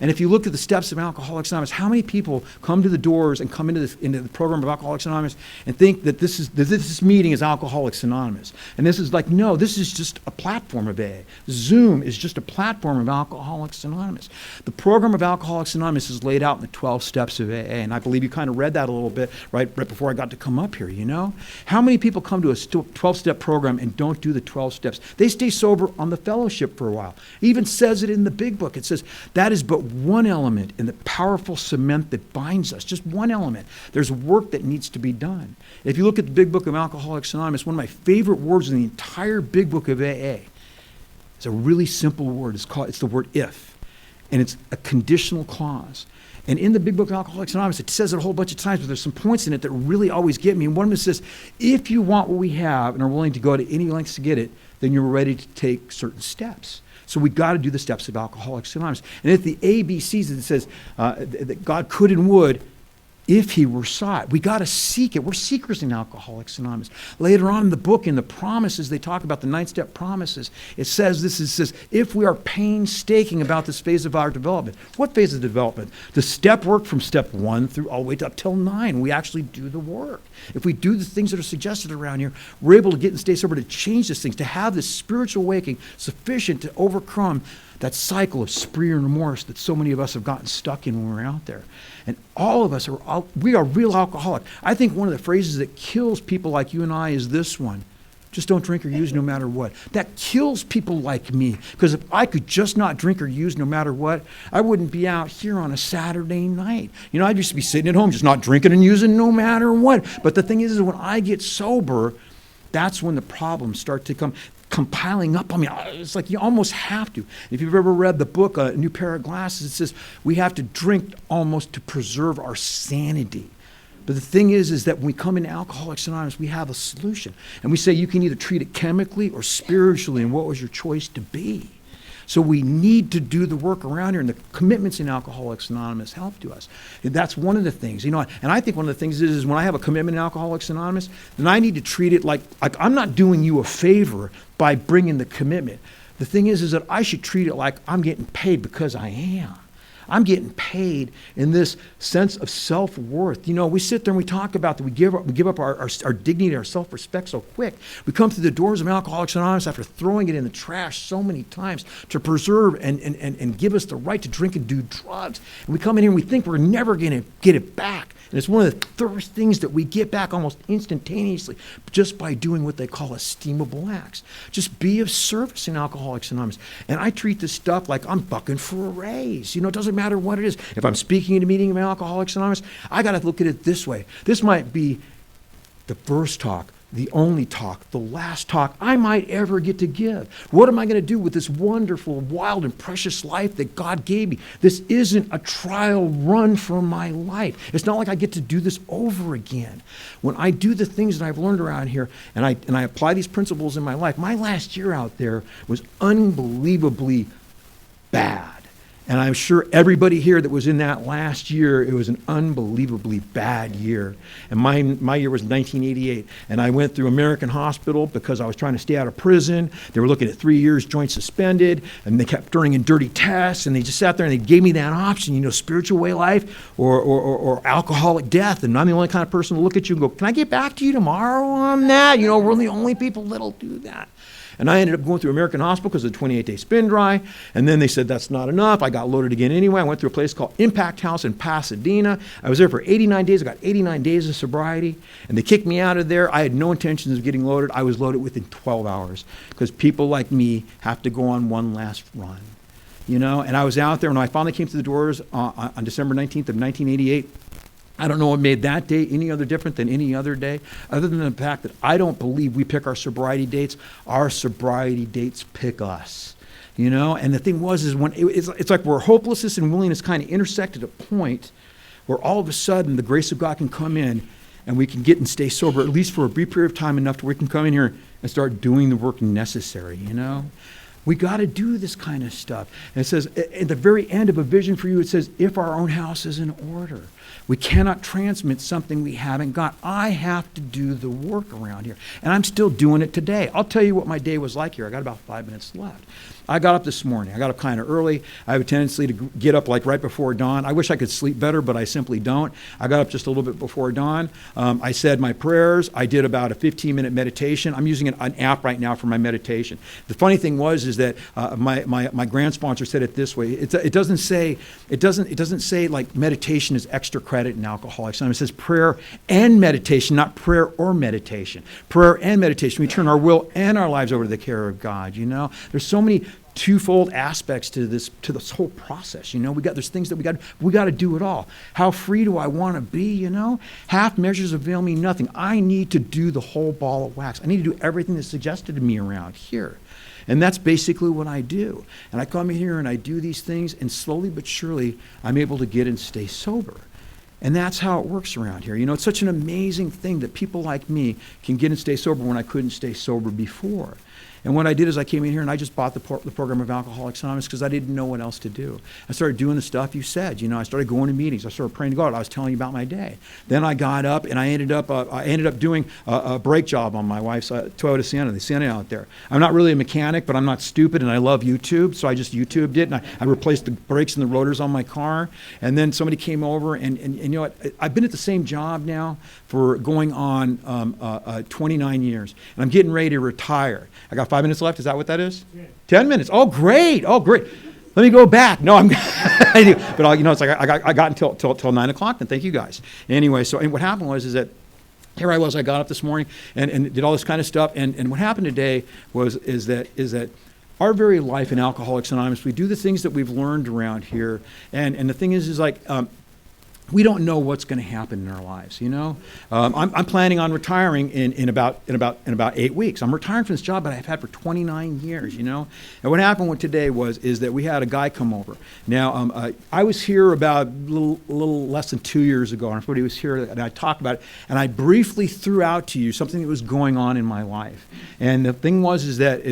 And if you look at the steps of Alcoholics Anonymous, how many people come to the doors and come into the program of Alcoholics Anonymous and think that this meeting is Alcoholics Anonymous? And this is like, no, this is just a platform of AA. Zoom is just a platform of Alcoholics Anonymous. The program of Alcoholics Anonymous is laid out in the 12 steps of AA, and I believe you kind of read that a little bit right before I got to come up here, you know? How many people come to a 12-step program and don't do the 12 steps? They stay sober on the fellowship for a while. It even says it in the big book. It says, that is but one element in the powerful cement that binds us, just one element. There's work that needs to be done. If you look at the big book of Alcoholics Anonymous, one of my favorite words in the entire big book of AA is a really simple word. It's the word if, and it's a conditional clause. And in the big book of Alcoholics Anonymous, it says it a whole bunch of times, but there's some points in it that really always get me. And one of them says, if you want what we have and are willing to go to any lengths to get it, then you're ready to take certain steps. So we got to do the steps of Alcoholics Anonymous. And at the ABCs, it says that God could and would if he were sought. We got to seek it. We're seekers in Alcoholics Anonymous. Later on in the book, in the promises, they talk about the 9-step promises. It says this, it says, if we are painstaking about this phase of our development. What phase of development? The step work from step 1 through all the way up till 9. We actually do the work. If we do the things that are suggested around here, we're able to get and stay sober, to change these things, to have this spiritual awakening sufficient to overcome that cycle of spree and remorse that so many of us have gotten stuck in when we're out there. And all of us we are real alcoholics. I think one of the phrases that kills people like you and I is this one: just don't drink or use no matter what. That kills people like me, because if I could just not drink or use no matter what, I wouldn't be out here on a Saturday night. You know, I'd just be sitting at home just not drinking and using no matter what. But the thing is when I get sober, that's when the problems start to come compiling up on me. It's like you almost have to. If you've ever read the book, A New Pair of Glasses, it says we have to drink almost to preserve our sanity. But the thing is that when we come into Alcoholics Anonymous, we have a solution. And we say you can either treat it chemically or spiritually, and what was your choice to be? So we need to do the work around here, and the commitments in Alcoholics Anonymous help to us. And that's one of the things, you know. And I think one of the things is when I have a commitment in Alcoholics Anonymous, then I need to treat it like I'm not doing you a favor by bringing the commitment. The thing is that I should treat it like I'm getting paid because I am. I'm getting paid in this sense of self-worth. You know, we sit there and we talk about that we give up our dignity, our self-respect so quick. We come through the doors of Alcoholics Anonymous after throwing it in the trash so many times to preserve and give us the right to drink and do drugs. And we come in here and we think we're never going to get it back. And it's one of the first things that we get back almost instantaneously just by doing what they call esteemable acts. Just be of service in Alcoholics Anonymous. And I treat this stuff like I'm bucking for a raise. You know, it doesn't matter what it is. If I'm speaking at a meeting of Alcoholics Anonymous, I got to look at it this way. This might be the first talk, the only talk, the last talk I might ever get to give. What am I going to do with this wonderful, wild, and precious life that God gave me? This isn't a trial run for my life. It's not like I get to do this over again. When I do the things that I've learned around here and I apply these principles in my life, my last year out there was unbelievably bad. And I'm sure everybody here that was in that last year, it was an unbelievably bad year. And my year was 1988. And I went through American Hospital because I was trying to stay out of prison. They were looking at 3 years joint suspended. And they kept throwing in dirty tests. And they just sat there and they gave me that option, you know, spiritual way of life or alcoholic death. And I'm the only kind of person to look at you and go, can I get back to you tomorrow on that? You know, we're the only people that'll do that. And I ended up going through American Hospital because of the 28-day spin dry. And then they said that's not enough. I got got loaded again anyway. I went through a place called Impact House in Pasadena. I was there for 89 days. I got 89 days of sobriety, and they kicked me out of there. I had no intentions of getting loaded. I was loaded within 12 hours because people like me have to go on one last run. You know, and I was out there, and when I finally came to the doors on December 19th of 1988, I don't know what made that day any other different than any other day, other than the fact that I don't believe we pick our sobriety dates. Our sobriety dates pick us. You know, and the thing was is when it's like where hopelessness and willingness kind of intersect at a point where all of a sudden the grace of God can come in and we can get and stay sober, at least for a brief period of time, enough to where we can come in here and start doing the work necessary, you know. We got to do this kind of stuff. And it says, at the very end of A Vision for You, it says, if our own house is in order. We cannot transmit something we haven't got. I have to do the work around here. And I'm still doing it today. I'll tell you what my day was like here. I got about 5 minutes left. I got up this morning. I got up kind of early. I have a tendency to get up like right before dawn. I wish I could sleep better, but I simply don't. I got up just a little bit before dawn. I said my prayers. I did about a 15-minute meditation. I'm using an app right now for my meditation. The funny thing was is that my grant sponsor said it this way. It doesn't say like meditation is extra credit in Alcoholics Anonymous. It says prayer and meditation, not prayer or meditation. Prayer and meditation. We turn our will and our lives over to the care of God. You know, there's so many twofold aspects to this whole process. You know, there's things that we got to do it all. How free do I want to be? You know, half measures avail me nothing. I need to do the whole ball of wax. I need to do everything that's suggested to me around here. And that's basically what I do. And I come in here and I do these things, and slowly but surely I'm able to get and stay sober. And that's how it works around here. You know, it's such an amazing thing that people like me can get and stay sober when I couldn't stay sober before. And what I did is I came in here and I just bought the program of Alcoholics Anonymous because I didn't know what else to do. I started doing the stuff you said. You know, I started going to meetings. I started praying to God. I was telling you about my day. Then I got up and I ended up doing a brake job on my wife's Toyota Sienna, the Sienna out there. I'm not really a mechanic, but I'm not stupid, and I love YouTube, so I just YouTubed it, and I replaced the brakes and the rotors on my car. And then somebody came over, and you know what? I've been at the same job now for going on 29 years, and I'm getting ready to retire. I got 5 minutes left. Is that what that is? 10 minutes. Oh, great. Oh, great. Let me go back. No, I do. But you know, it's like I got until 9 o'clock. And thank you guys. Anyway, so and what happened was is that here I was. I got up this morning and did all this kind of stuff. And what happened today is that our very life in Alcoholics Anonymous, we do the things that we've learned around here. And the thing is like. We don't know what's going to happen in our lives, you know. I'm planning on retiring in about 8 weeks. I'm retiring from this job that I've had for 29 years, you know. And what happened today is that we had a guy come over. Now, I was here about a little less than 2 years ago, and everybody was here, and I talked about it, and I briefly threw out to you something that was going on in my life. And the thing was is that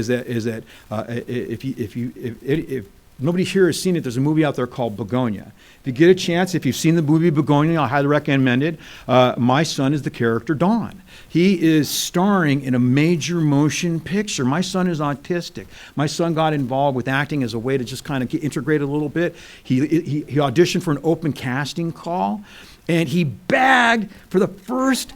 if nobody here has seen it, there's a movie out there called Begonia. If you get a chance, if you've seen the movie Begonia, I highly recommend it. My son is the character Don. He is starring in a major motion picture. My son is autistic. My son got involved with acting as a way to just kind of get integrated a little bit. He auditioned for an open casting call, and he bagged for the first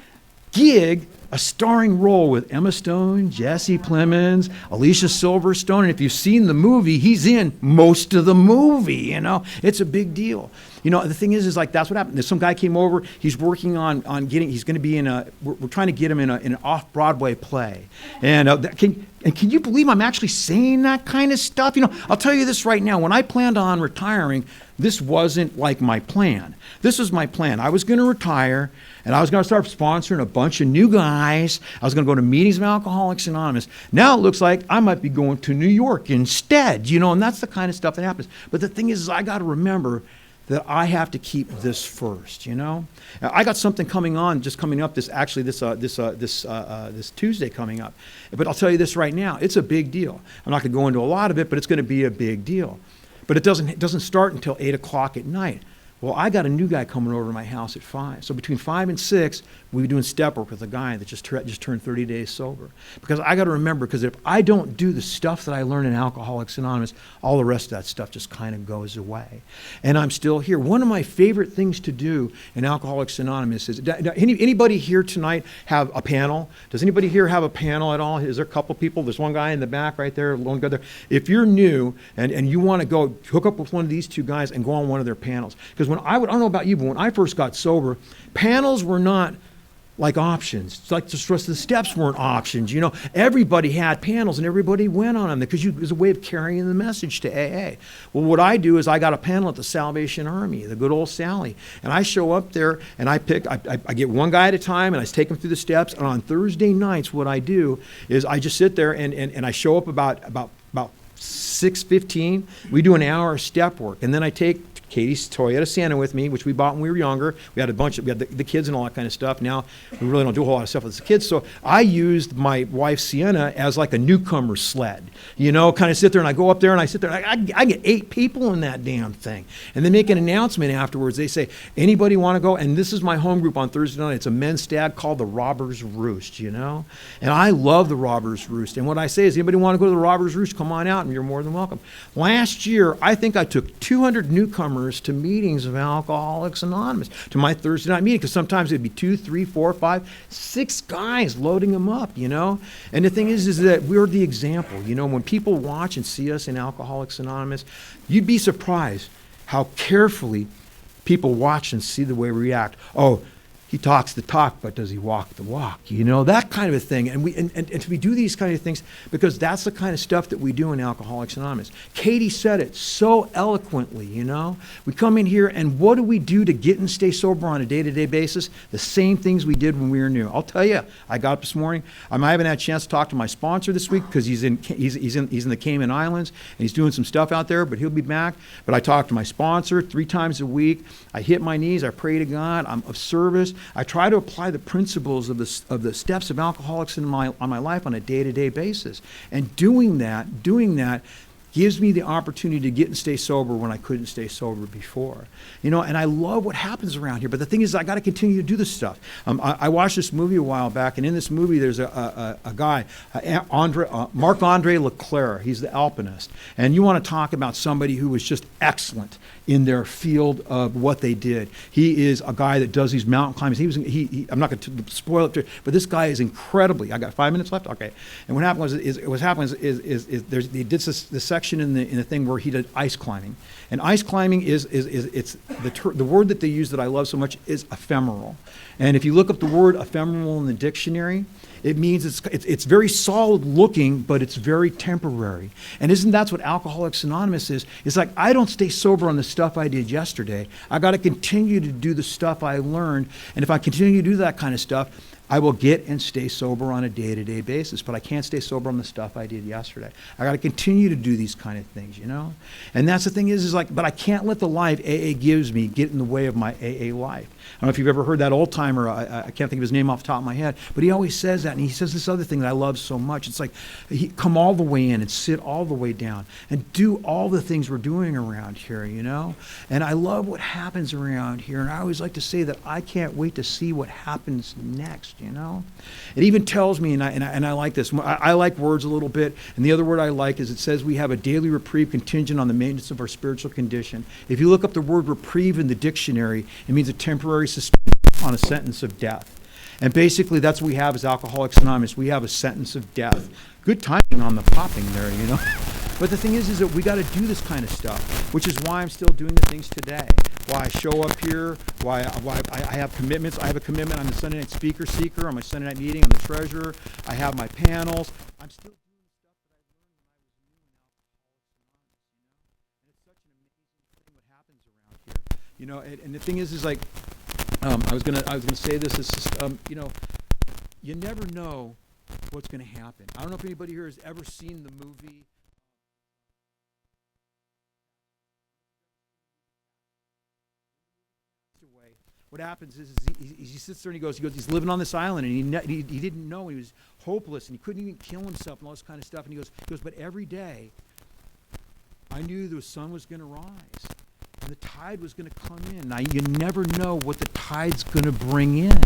gig a starring role with Emma Stone, Jesse Plemons, Alicia Silverstone. And if you've seen the movie, he's in most of the movie, you know. It's a big deal. You know, the thing is like that's what happened. There's some guy came over, he's working on getting, he's going to be we're trying to get him in an off-Broadway play. And can you believe I'm actually saying that kind of stuff? You know, I'll tell you this right now. When I planned on retiring, this wasn't like my plan. This was my plan. I was going to retire, and I was going to start sponsoring a bunch of new guys. I was going to go to meetings of Alcoholics Anonymous. Now it looks like I might be going to New York instead, you know, and that's the kind of stuff that happens. But the thing is I got to remember that I have to keep this first, you know. Now, I got something coming up this Tuesday coming up. But I'll tell you this right now, it's a big deal. I'm not going to go into a lot of it, but it's going to be a big deal. But it doesn't start until 8 o'clock at night. Well, I got a new guy coming over to my house at 5. So between 5 and 6, we were doing step work with a guy that just turned 30 days sober. Because I got to remember, because if I don't do the stuff that I learned in Alcoholics Anonymous, all the rest of that stuff just kind of goes away. And I'm still here. One of my favorite things to do in Alcoholics Anonymous is, anybody here tonight have a panel? Does anybody here have a panel at all? Is there a couple people? There's one guy in the back right there, one guy there. If you're new and you want to go hook up with one of these two guys and go on one of their panels. Because I don't know about you, but when I first got sober, panels were not like options. It's like the rest of the steps weren't options. Everybody had panels and everybody went on them because it was a way of carrying the message to AA. Well, what I do is I got a panel at the Salvation Army, the good old Sally, and I show up there and I get one guy at a time and I take them through the steps. And on Thursday nights, what I do is I just sit there and I show up about 6:15. We do an hour of step work, and then I take Katie's Toyota Sienna with me, which we bought when we were younger. We had the kids and all that kind of stuff. Now we really don't do a whole lot of stuff with the kids. So I used my wife's Sienna as like a newcomer sled, kind of sit there and I go up there and I sit there and I get 8 people in that damn thing. And they make an announcement afterwards. They say, anybody want to go? And this is my home group on Thursday night. It's a men's stag called the Robbers Roost, And I love the Robbers Roost. And what I say is, anybody want to go to the Robbers Roost? Come on out and you're more than welcome. Last year, I think I took 200 newcomers to meetings of Alcoholics Anonymous, to my Thursday night meeting, because sometimes it'd be 2, 3, 4, 5, 6 guys loading them up, And the thing is that we're the example, When people watch and see us in Alcoholics Anonymous, you'd be surprised how carefully people watch and see the way we react. Oh, he talks the talk, but does he walk the walk? That kind of a thing. And we do these kind of things because that's the kind of stuff that we do in Alcoholics Anonymous. Katie said it so eloquently, We come in here and what do we do to get and stay sober on a day-to-day basis? The same things we did when we were new. I'll tell you, I got up this morning. I haven't had a chance to talk to my sponsor this week because he's in the Cayman Islands and he's doing some stuff out there, but he'll be back. But I talk to my sponsor 3 times a week. I hit my knees. I pray to God. I'm of service. I try to apply the principles of the steps of Alcoholics on my life on a day-to-day basis. And doing that gives me the opportunity to get and stay sober when I couldn't stay sober before. And I love what happens around here. But the thing is, I got to continue to do this stuff. I watched this movie a while back, and in this movie, there's a guy, Marc-Andre Leclerc. He's the alpinist. And you want to talk about somebody who was just excellent in their field of what they did. He is a guy that does these mountain climbs. I'm not going to spoil it, but this guy is incredibly. I got 5 minutes left. Okay. And what happened is they did this section in the thing where he did ice climbing, and ice climbing is the word that they use that I love so much is ephemeral. And if you look up the word ephemeral in the dictionary, it means it's very solid looking, but it's very temporary. And isn't that what Alcoholics Anonymous is? It's like, I don't stay sober on the stuff I did yesterday. I got to continue to do the stuff I learned. And if I continue to do that kind of stuff, I will get and stay sober on a day-to-day basis, but I can't stay sober on the stuff I did yesterday. I got to continue to do these kind of things, And that's the thing is like, but I can't let the life AA gives me get in the way of my AA life. I don't know if you've ever heard that old timer, I can't think of his name off the top of my head, but he always says that, and he says this other thing that I love so much. It's like, come all the way in and sit all the way down and do all the things we're doing around here, And I love what happens around here, and I always like to say that I can't wait to see what happens next. It even tells me, and I like this. I like words a little bit, and the other word I like is it says we have a daily reprieve contingent on the maintenance of our spiritual condition. If you look up the word reprieve in the dictionary, it means a temporary suspension on a sentence of death. And basically, that's what we have as Alcoholics Anonymous. We have a sentence of death. Good timing on the popping there, But the thing is that we got to do this kind of stuff, which is why I'm still doing the things today. Why I show up here, why I have commitments. I have a commitment. I'm the Sunday night speaker seeker. I'm my Sunday night meeting. I'm the treasurer. I have my panels. I'm still doing the stuff that I learned when I was new in Alcoholics Anonymous, And it's such an amazing thing what happens around here. And the thing is like, I was gonna say this. Is just, you never know what's going to happen. I don't know if anybody here has ever seen the movie. What happens is he sits there and he goes, he's living on this island, and he didn't know, he was hopeless, and he couldn't even kill himself and all this kind of stuff. And he goes, but every day I knew the sun was going to rise, and the tide was going to come in. Now, you never know what the tide's going to bring in.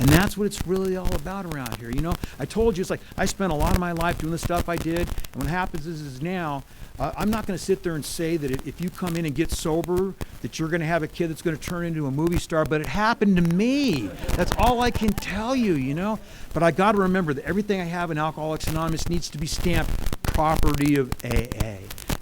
And that's what it's really all about around here. You know, I told you, it's like I spent a lot of my life doing the stuff I did. And what happens is now, I'm not going to sit there and say that if you come in and get sober, that you're going to have a kid that's going to turn into a movie star. But it happened to me. That's all I can tell you, you know. But I got to remember that everything I have in Alcoholics Anonymous needs to be stamped property of AA.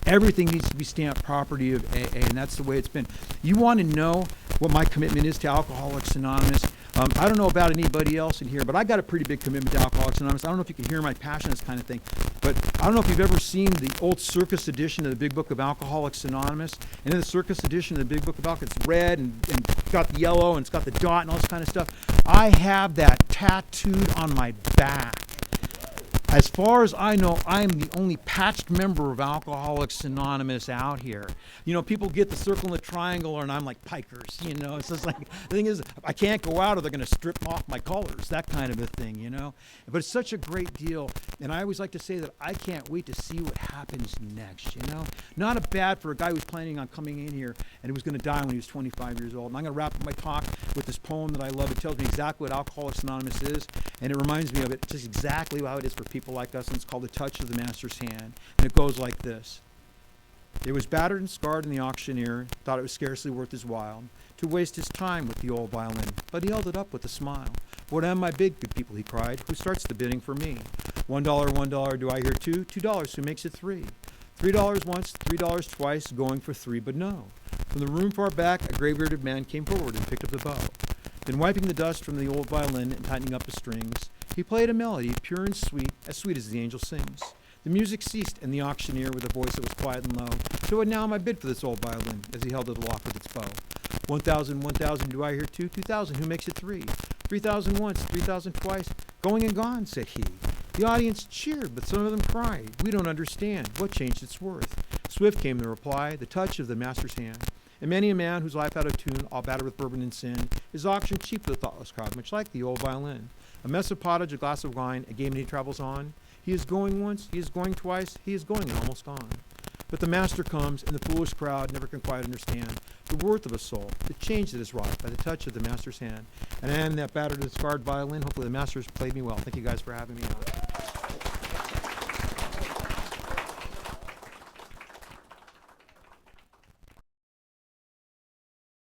Everything needs to be stamped property of AA, and that's the way it's been. You want to know what my commitment is to Alcoholics Anonymous? I don't know about anybody else in here, but I got a pretty big commitment to Alcoholics Anonymous. I don't know if you can hear my passion, this kind of thing, but I don't know if you've ever seen the old circus edition of the Big Book of Alcoholics Anonymous. And in the circus edition of the Big Book of Alcoholics, it's red and it's got the yellow and it's got the dot and all this kind of stuff. I have that tattooed on my back. As far as I know, I'm the only patched member of Alcoholics Anonymous out here. You know, people get the circle and the triangle, and I'm like pikers, you know. It's just like, the thing is, I can't go out or they're going to strip off my colors, that kind of a thing, you know. But it's such a great deal, and I always like to say that I can't wait to see what happens next, you know. Not a bad for a guy who's planning on coming in here and he was going to die when he was 25 years old. And I'm going to wrap up my talk with this poem that I love. It tells me exactly what Alcoholics Anonymous is, and it reminds me of it just exactly how it is for people like us, and it's called The Touch of the Master's Hand. And it goes like this. It was battered and scarred, and the auctioneer thought it was scarcely worth his while to waste his time with the old violin, but he held it up with a smile. What am I bid, good people, he cried, who starts the bidding for me? $1, $1, do I hear two? $2, who makes it three? $3 once, $3 twice, going for three, but no. From the room far back, a gray-bearded man came forward and picked up the bow. Then wiping the dust from the old violin and tightening up the strings, he played a melody, pure and sweet as the angel sings. The music ceased, and the auctioneer, with a voice that was quiet and low, so what now am I bid for this old violin, as he held it aloft with its bow? 1,000, 1,000, do I hear two? 2,000, who makes it three? 3,000 once, 3,000 twice, going and gone, said he. The audience cheered, but some of them cried. We don't understand. What changed its worth? Swift came the reply, the touch of the master's hand. And many a man whose life out of tune, all battered with bourbon and sin, is auctioned cheap to the thoughtless crowd, much like the old violin. A mess of pottage, a glass of wine, a game and he travels on. He is going once, he is going twice, he is going and almost gone. But the master comes, and the foolish crowd never can quite understand the worth of a soul, the change that is wrought by the touch of the master's hand. And I am that battered and scarred violin. Hopefully the master's played me well. Thank you guys for having me on.